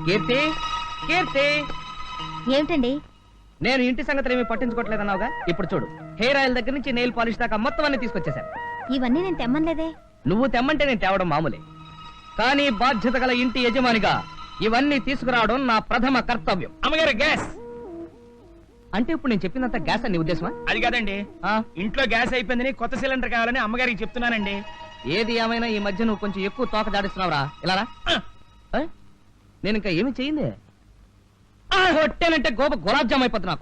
కీర్తి, కీర్తి, ఏమిటండి? నేను ఇంటి సంగతులు ఏమీ పట్టించుకోవట్లేదన్నావుగా, ఇప్పుడు చూడు, హెయిర్ ఆయిల్ దగ్గర నుంచి నెయిల్ పాలిష్ దాకా మొత్తం అన్ని తీసుకొచ్చేసాను. ఇవన్నీ నేను తెమ్మనలేదే. నువ్వు తెమ్మంటే నేను తేవడం మామూలే, కానీ బాధ్యత గల ఇంటి యజమానిగా ఇవన్నీ తీసుకురావడం నా ప్రథమ కర్తవ్యం. అమ్మగారు గ్యాస్ అంటే ఇప్పుడు నేను చెప్పినంత గ్యాస్ అని నీ ఉద్దేశమా? అది కాదండి, ఇంట్లో గ్యాస్ అయిపోయిందని కొత్త సిలిండర్ కావాలని అమ్మగారికి చెప్తున్నానండి. ఏది ఏమైనా ఈ మధ్య నువ్వు కొంచెం ఎక్కువ తోక జాడిస్తున్నావురా. ఇలా నేను ఇంకా ఏమి చెయ్యింది, కొట్టేనంటే గోప గులాబ్ జామ్ అయిపోతున్నా.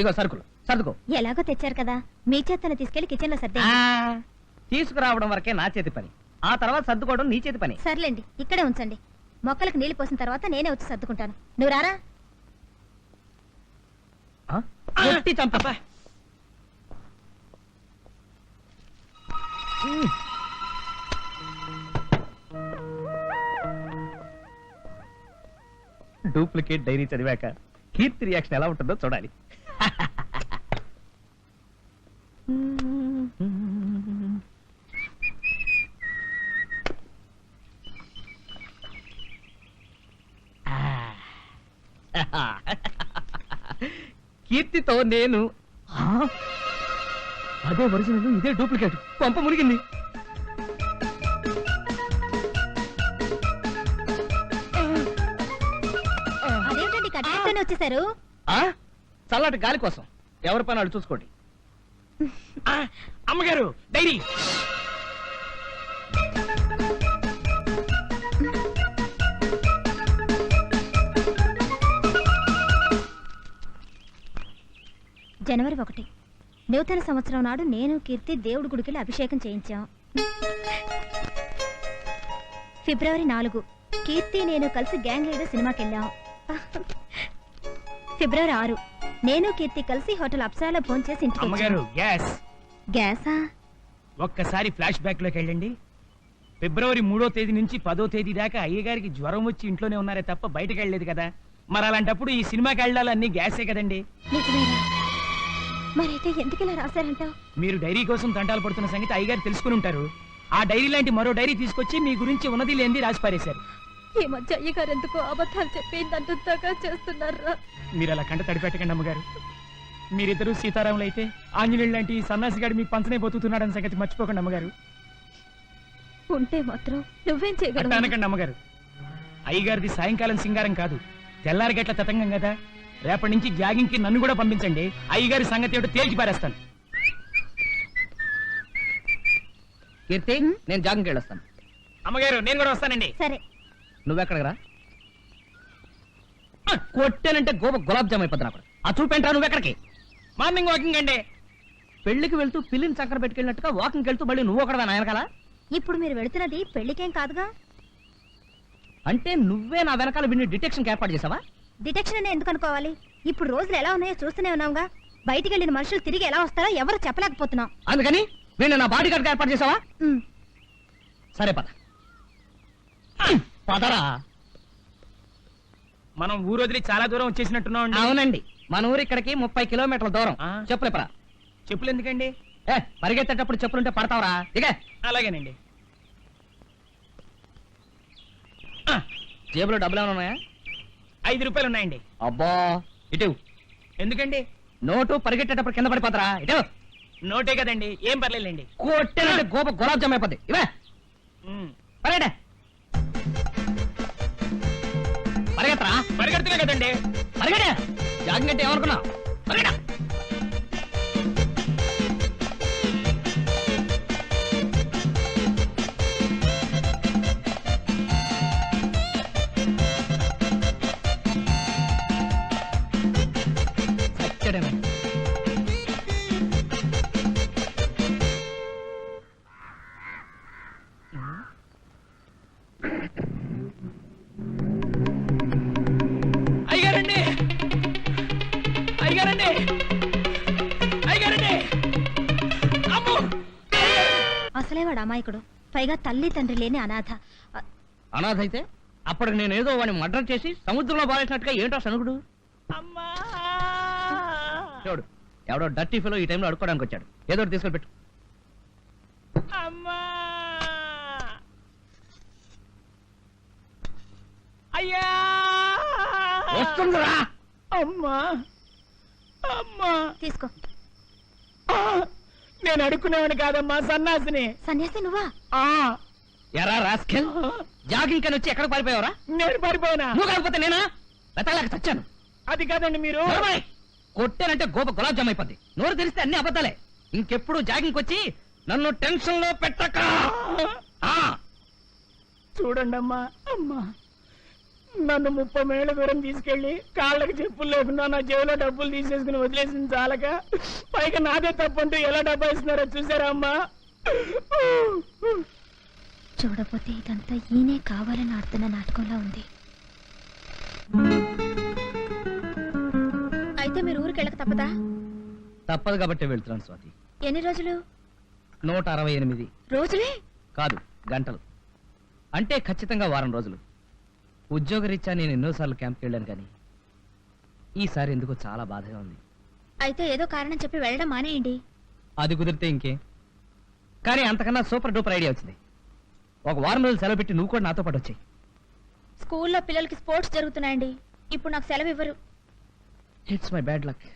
ఇగో సరుకులు సర్దుకో. ఎలాగో తెచ్చారు కదా, మీ చేతను తీసుకెళ్లి కిచెన్ లో సర్దే. తీసుకురావడం వరకే నా చేతి పని, ఆ తర్వాత సర్దుకోవడం నీ చేతి పని. సర్లేండి, ఇక్కడే ఉంచండి. మొక్కలకు నీళ్లు పోసిన తర్వాత నేనే వచ్చి సర్దుకుంటాను. నువ్వు రారా? కొట్టి చంపా. డూప్లికేట్ డైరీ చదివాక కీర్తి రియాక్షన్ ఎలా ఉంటుందో చూడాలి. కీర్తితో నేను అదే ఒరిజినల్, ఇదే డూప్లికేట్. పంప మునిగింది. అదేంటండి కట్టేస్తూనే వచ్చేసారు? చల్లటి గాలి కోసం. ఎవరి పని వాళ్ళు చూసుకోండి. అమ్మగారు డైరీ. జనవరి 1 నూతన సంవత్సరం నాడు నేను కీర్తి దేవుడి గుడికి అభిషేకం చేయించాం. ఫిబ్రవరి 4 కీర్తి నేను కలిసి గ్యాంగ్ లీడర్ సినిమాకి వెళ్ళాం. ఫిబ్రవరి 6 నేను కీర్తి కలిసి హోటల్ అప్సరాలో భోంచేసి ఇంటికి అమ్మగారు గ్యాస్. గ్యాసా? ఒక్కసారి ఫ్లాష్ బ్యాక్ లోకి వెళ్ళండి. ఫిబ్రవరి 3వ తేదీ నుంచి 10వ తేదీ దాకా అయ్యగారికి జ్వరం వచ్చి ఇంట్లోనే ఉన్నారే తప్ప బయటకు వెళ్ళలేదు కదా. మరి అలాంటప్పుడు ఈ సినిమాకి వెళ్ళాలన్నీ గ్యాసే కదండి. నిజమేనా? మరైతే ఎందుకు ఇలా రాశారంటావు? మీరు డైరీ కోసం తంటాలు పడుతున్న సంగతి అయ్యగారు తెలుసుకుని ఉంటారు. ఆ డైరీ లాంటి మరో డైరీ తీసుకొచ్చి మీ గురించి ఉన్నది లేనిది రాసి పారేశారు. ఈ మధ్య అయ్యగారు ఎందుకు అబద్ధాలు చెప్పి నందుతాగా చేస్తున్నారా? మీరు అలా కంట తడిపెట్టకండి అమ్మగారు. మీరిద్దరూ సీతారాములు అయితే ఆంజనేయులు లాంటి సన్నాసిగాడు మీ పంచనే బతుకుతున్నాడని సంగతి మర్చిపోకండి అమ్మగారు. ఉంటే మాత్రం నువ్వేం చేయగలవు? అనకండి అమ్మగారు. అయ్యగారిది సాయంకాలం సింగారం కాదు, తెల్లారి గట్ల తతంగం కదా. రేపటి నుంచి జాగింగ్ కి నన్ను కూడా పంపించండి. అయ్యగారి సంగతి ఏమిటో తేల్చి పారేస్తాను. కీర్తి, నేను జాగింగ్కి వెళ్ళొస్తాను. అమ్మగారు నేను కూడా వస్తానండి. సరే. నువ్వెక్కడికి రా? కొట్టానంటే గోప గులాబ్ జామ్ అయిపోతున్నా. ఆ చూపేంట్రా, నువ్వెక్కడికి? మార్నింగ్ వాకింగ్ అండి. పెళ్లికి వెళ్తూ పిల్లిని చక్కర పెట్టుకెళ్ళినట్టుగా వాకింగ్కి వెళ్తూ మళ్ళీ నువ్వు ఒకడా వెనకాల? ఇప్పుడు మీరు వెళుతున్నది పెళ్లికేం కాదుగా. అంటే నువ్వే నా వెనకాల విని డిటెక్షన్ ఏర్పాటు చేసావా? డిటెక్షన్ అనే ఎందుకు అనుకోవాలి? ఇప్పుడు రోజులు ఎలా ఉన్నాయో చూస్తూనే ఉన్నావుగా. బయటికి వెళ్ళిన మనుషులు తిరిగి ఎలా వస్తారో ఎవరు చెప్పలేకపోతున్నాం. అందుకని వీళ్ళు నా బాడీ గార్డ్ ఏర్పాటు చేసావా? సరే పద. పదరా. మనం ఊరు వదిలి చాలా దూరం వచ్చేసినట్టున్నాం. అవునండి, మన ఊరు ఇక్కడికి 30 కిలోమీటర్ల దూరం. చెప్పులే పరా. చెప్పులు ఎందుకండి? పరిగెత్తేటప్పుడు చెప్పులుంటే పడతావరా? ఇక అలాగేనండి. జేబులో డబ్బులు ఏమైనా ఉన్నాయా? 5 రూపాయలు ఉన్నాయండి. అబ్బా, ఇటు. ఎందుకండి? నోటు పరిగెట్టేటప్పుడు కింద పడిపోతారా? ఇటు. నోటే కదండి, ఏం పర్లేదండి. కొట్టేనంటే గోప గులాబ్ జామ్ అయిపోద్ది. ఇవే పరిగెట్టే. పరిగెత్తరా. పరిగెడుతున్నా కదండి. పరిగెట్టే. జాగింగ్ అంటే ఏమనుకున్నా? పరిగెట్ట. అయ్యారండి, అయ్యారండి, అయ్యారండి. అసలే వాడు అమాయకుడు, పైగా తల్లి తండ్రి లేని అనాథ. అనాథ అయితే అప్పటికి నేను ఏదో వాడిని మర్డర్ చేసి సముద్రంలో బారేసినట్టుగా ఏంటో సనుగుడు. చూడు, ఎవడో డర్టీ ఫెలో ఈ టైంలో అడుక్కోవడానికి వచ్చాడు. ఏదో ఒకటి తీసుకొని పెట్టు. అయ్యా వస్తుందిరా. అమ్మా అమ్మా తీసుకో. ఆ! నేను అడుక్కునేవాడిని కాదమ్మా, సన్నాసిని. సన్యాసి నువ్వా? ఆ ఎరా రాస్కెల్, జాగింగ్ కని వచ్చి ఎక్కడ పారిపోయావరా? నేను పడిపోయినా. నువ్వు కాకపోతే నేనా? వెతకలేక చచ్చాను. అది కాదండి మీరు. నోర్మై! కొట్టానంటే గోప గులాబ్ జామ్ అయిపోద్ది. నోరు తెరిస్తే అన్ని అబద్ధాలే. ఇంకెప్పుడు జాగింగ్ వచ్చి నన్ను టెన్షన్ లో పెట్టక. ఆ! చూడండి అమ్మా, అమ్మా నన్ను 30 మైళ్ళ దూరం తీసుకెళ్లి కాళ్ళకి చెప్పులు లేకుండా నా జేబులో డబ్బులు తీసేసుకుని వదిలేసింది చాలక పైగా నాదే తప్పంటూ ఎలా డబ్బా ఇస్తున్నారో చూసారా అమ్మా? చూడపోతే ఇదంతా ఈయనే కావాలని ఆడుతున్న నాటకంలా ఉంది. అయితే మీరు ఊరికి వెళ్ళక తప్పదా? తప్పదు కాబట్టి వెళ్తున్నాను స్వాతి. ఎన్ని రోజులు? 168 రోజులే కాదు, గంటలు. అంటే ఖచ్చితంగా వారం రోజులు. ఉద్యోగరీత్యా నేను ఎన్నోసార్లు క్యాంప్కి వెళ్ళాను, కానీ ఈసారి ఎందుకో చాలా బాధగా ఉంది. అయితే ఏదో కారణం చెప్పి వెళ్ళడం మానేయండి. అది కుదిరితే ఇంకే, కానీ అంతకన్నా సూపర్ డూపర్ ఐడియా వచ్చింది. ఒక వారం రోజులు సెలవు పెట్టి నువ్వు కూడా నాతో పాటు వచ్చాయి. స్కూల్లో పిల్లలకి స్పోర్ట్స్ జరుగుతున్నాయండి. ఇప్పుడు నాకు సెలవు ఇవ్వరు. It's my bad luck.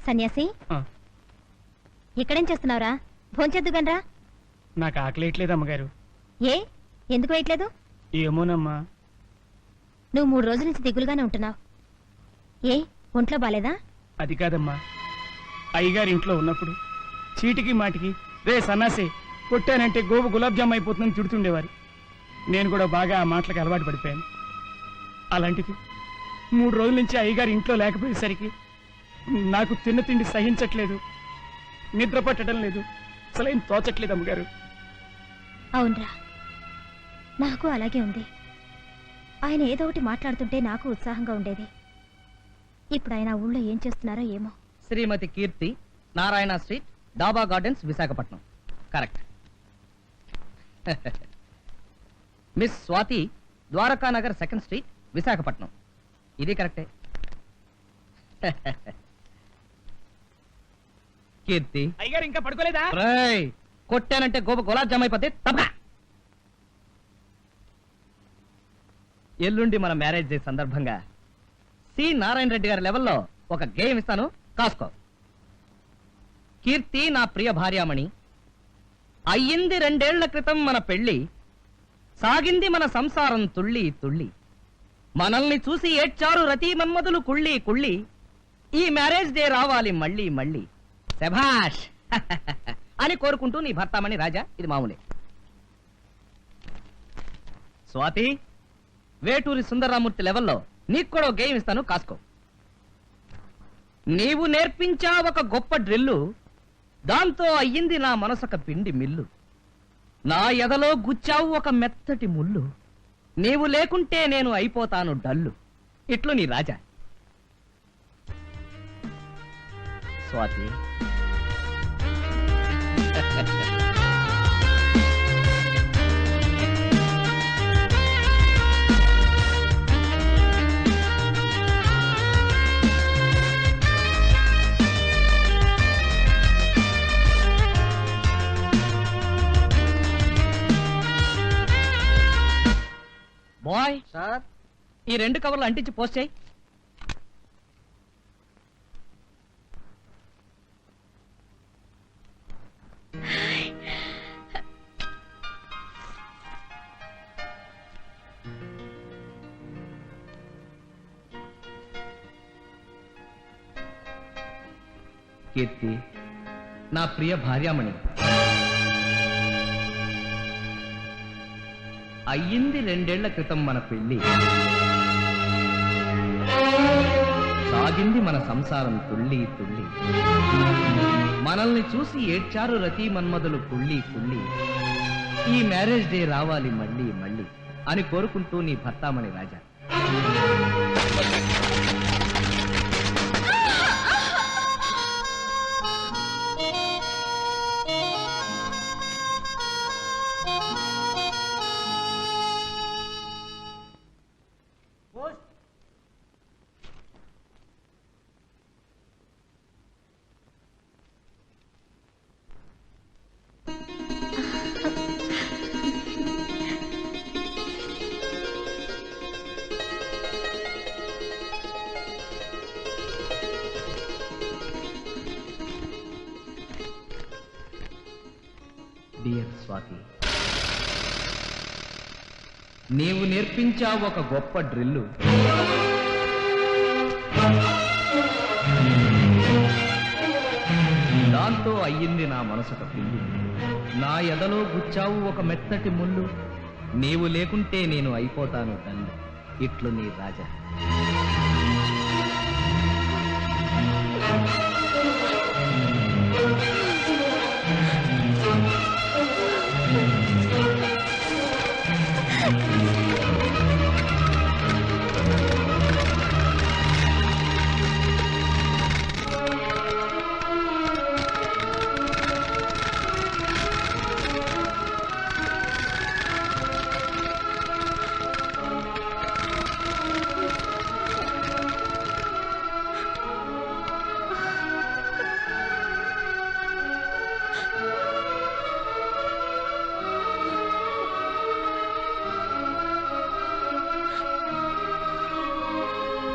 సన్యాసి, ఇక్కడేం చేస్తున్నావురా? భోంచేద్దుగనరా. నాకు ఆకలేయట్లేదు అమ్మగారు. ఏ, ఎందుకు వేయట్లేదు? ఏమోనమ్మా. నువ్వు 3 రోజుల నుంచి దిగులుగానే ఉంటున్నావు. ఏ, ఒంట్లో బాలేదా? అది కాదమ్మా, అయ్యగారి ఇంట్లో ఉన్నప్పుడు చీటికి మాటికి రే సన్నాసి కొట్టానంటే గోబు గులాబ్ జామ్ అయిపోతుందని తిడుతుండేవారు. నేను కూడా బాగా ఆ మాటలకు అలవాటు పడిపోయాను. అలాంటిది 3 రోజుల నుంచి అయ్యగారి ఇంట్లో లేకపోయేసరికి నాకు తిన్న తిండి సహించట్లేదు, నిద్ర పట్టడం లేదు, అసలేం తోచట్లేదు అమ్మగారు. అవునరా, నాకు అలాగే ఉంది. ఆయన ఏదో ఒకటి మాట్లాడుతుంటే నాకు ఉత్సాహంగా ఉండేది. ఇప్పుడు ఆయన ఊళ్ళో ఏం చేస్తున్నారో ఏమో. శ్రీమతి కీర్తి, నారాయణ స్ట్రీట్, డాబా gardens, Visakhapatnam. Correct. Miss Swathi, Dwarakanagar 2nd street, Visakhapatnam. ఇది కరెక్టే. కీర్తి, అయ్యగారు ఇంకా పడుకోలేదా? రేయ్, కొట్టానంటే గోప గులాబ్ జామ్ అయిపోతే తప్ప. ఎల్లుండి మన మ్యారేజ్ డే సందర్భంగా సి నారాయణ రెడ్డి గారి లెవెల్లో ఒక గేమ్ ఇస్తాను, కాసుకో. కీర్తి నా ప్రియ భార్యామణి, అయ్యింది 2 ఏళ్ల క్రితం మన పెళ్లి, సాగింది మన సంసారం తుళ్ళి తుళ్ళి, మనల్ని చూసి ఏడ్చారు రతి మన్మధులు కుళ్ళి కుళ్ళి, ఈ మ్యారేజ్ డే రావాలి మళ్ళీ మళ్ళీ, శభాష్ అని కోరుకుంటూ నీ భర్తామణి రాజా. ఇది మామూలే. స్వాతి, వేటూరి సుందరరామూర్తి లెవెల్లో నీకు కూడా ఒక గేమ్ ఇస్తాను, కాసుకో. నీవు నేర్పించా ఒక గొప్ప డ్రిల్లు, దాంతో అయ్యింది నా మనసొక పిండి మిల్లు, నా ఎదలో గుచ్చావు ఒక మెత్తటి ముళ్ళు, నీవు లేకుంటే నేను అయిపోతాను డల్లు. ఇట్లు నీ రాజా. స్వాతి, బాయ్ సార్, ఈ 2 కవర్లు అంటించి పోస్ట్ చేయి. కీర్తి, నా ప్రియ భార్యామణి, అయ్యింది 2 ఏళ్ల క్రితం మన పెళ్లి, సాగింది మన సంసారం తుళ్ళి తుళ్ళి, మనల్ని చూసి ఏడ్చారు రతి మన్మధులు కుళ్ళి కుళ్ళి, ఈ మ్యారేజ్ డే రావాలి మళ్ళీ మళ్ళీ అని కోరుకుంటూ నీ భర్తామణి రాజా. డియర్ స్వాతి, నీవు నేర్పించావు ఒక గొప్ప డ్రిల్లు. దాంతో అయ్యింది నా మనసుక పిల్లు. నా ఎదలో గుచ్చావు ఒక మెత్తటి ముళ్ళు. నీవు లేకుంటే నేను అయిపోతాను తల్లి. ఇట్లు నీ రాజా.